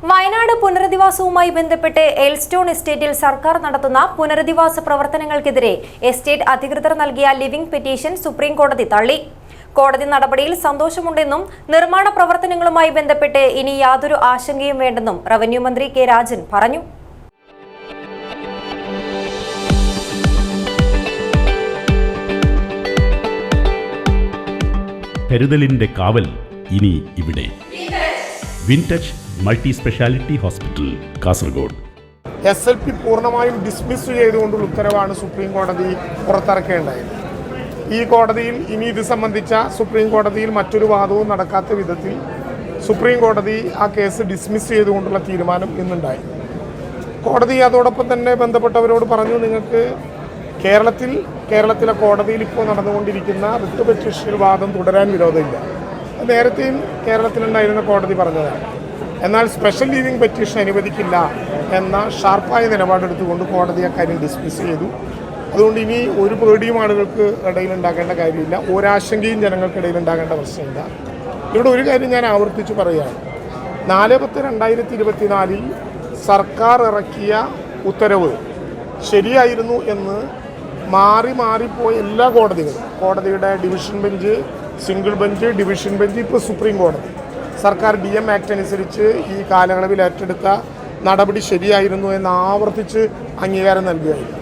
വയനാട് പുനരധിവാസവുമായി ബന്ധപ്പെട്ട് എൽസ്റ്റോൺ എസ്റ്റേറ്റിൽ സർക്കാർ നടത്തുന്ന പുനരധിവാസ പ്രവർത്തനങ്ങൾക്കെതിരെ എസ്റ്റേറ്റ് അധികൃതർ നൽകിയ ലിവിംഗ് പെറ്റീഷൻ സുപ്രീം കോടതി തള്ളി. കോടതി നടപടിയിൽ സന്തോഷമുണ്ടെന്നും നിർമ്മാണ പ്രവർത്തനങ്ങളുമായി ബന്ധപ്പെട്ട് ഇനി യാതൊരു ആശങ്കയും വേണ്ടെന്നും റവന്യൂ മന്ത്രി കെ രാജൻ പറഞ്ഞു. കരുതലിന്റെ കാവൽ ഇനി ഇവിടെ. വിൻടച്ച് multi speciality hospital, Kasaragod. SLP പൂർണ്ണമായും ഡിസ്മിസ് ചെയ്തുകൊണ്ടുള്ള ഉത്തരവാണ് സുപ്രീം കോടതി പുറത്തിറക്കേണ്ടത്. ഈ കോടതിയിൽ ഇനി ഇത് സംബന്ധിച്ച സുപ്രീം കോടതിയിൽ മറ്റൊരു വാദവും നടക്കാത്ത വിധത്തിൽ സുപ്രീം കോടതി ആ കേസ് ഡിസ്മിസ് ചെയ്തുകൊണ്ടുള്ള തീരുമാനം ഇന്നുണ്ടായി. കോടതി അതോടൊപ്പം തന്നെ ബന്ധപ്പെട്ടവരോട് പറഞ്ഞു, നിങ്ങൾക്ക് കേരളത്തിലെ കോടതിയിൽ ഇപ്പോൾ നടന്നുകൊണ്ടിരിക്കുന്ന റിട്ട് പെറ്റീഷനിൽ വാദം തുടരാൻ വിരോധമില്ല. നേരത്തെയും കേരളത്തിലുണ്ടായിരുന്ന കോടതി പറഞ്ഞതാണ്. എന്നാൽ സ്പെഷ്യൽ ലീവിംഗ് പെറ്റീഷൻ അനുവദിക്കില്ല എന്ന ഷാർപ്പായ നിലപാടെടുത്തുകൊണ്ട് കോടതി ആ കാര്യം ഡിസ്മിസ് ചെയ്തു. അതുകൊണ്ട് ഇനി ഒരു പേടിയും ആളുകൾക്ക് ഇടയിൽ ഉണ്ടാക്കേണ്ട കാര്യമില്ല, ഒരാശങ്കയും ജനങ്ങൾക്കിടയിൽ ഉണ്ടാകേണ്ട പ്രശ്നമില്ല. ഇവിടെ ഒരു കാര്യം ഞാൻ ആവർത്തിച്ച് പറയുകയാണ്. 4/10/2024 സർക്കാർ ഇറക്കിയ ഉത്തരവ് ശരിയായിരുന്നു എന്ന് മാറിപ്പോയ എല്ലാ കോടതിയുടെ division bench, single bench, division bench, ഇപ്പോൾ സുപ്രീം കോടതി സർക്കാർ DM ആക്ട് അനുസരിച്ച് ഈ കാലയളവിൽ ഏറ്റെടുത്ത നടപടി ശരിയായിരുന്നു എന്ന് ആവർത്തിച്ച് അംഗീകാരം നൽകുകയായിരുന്നു.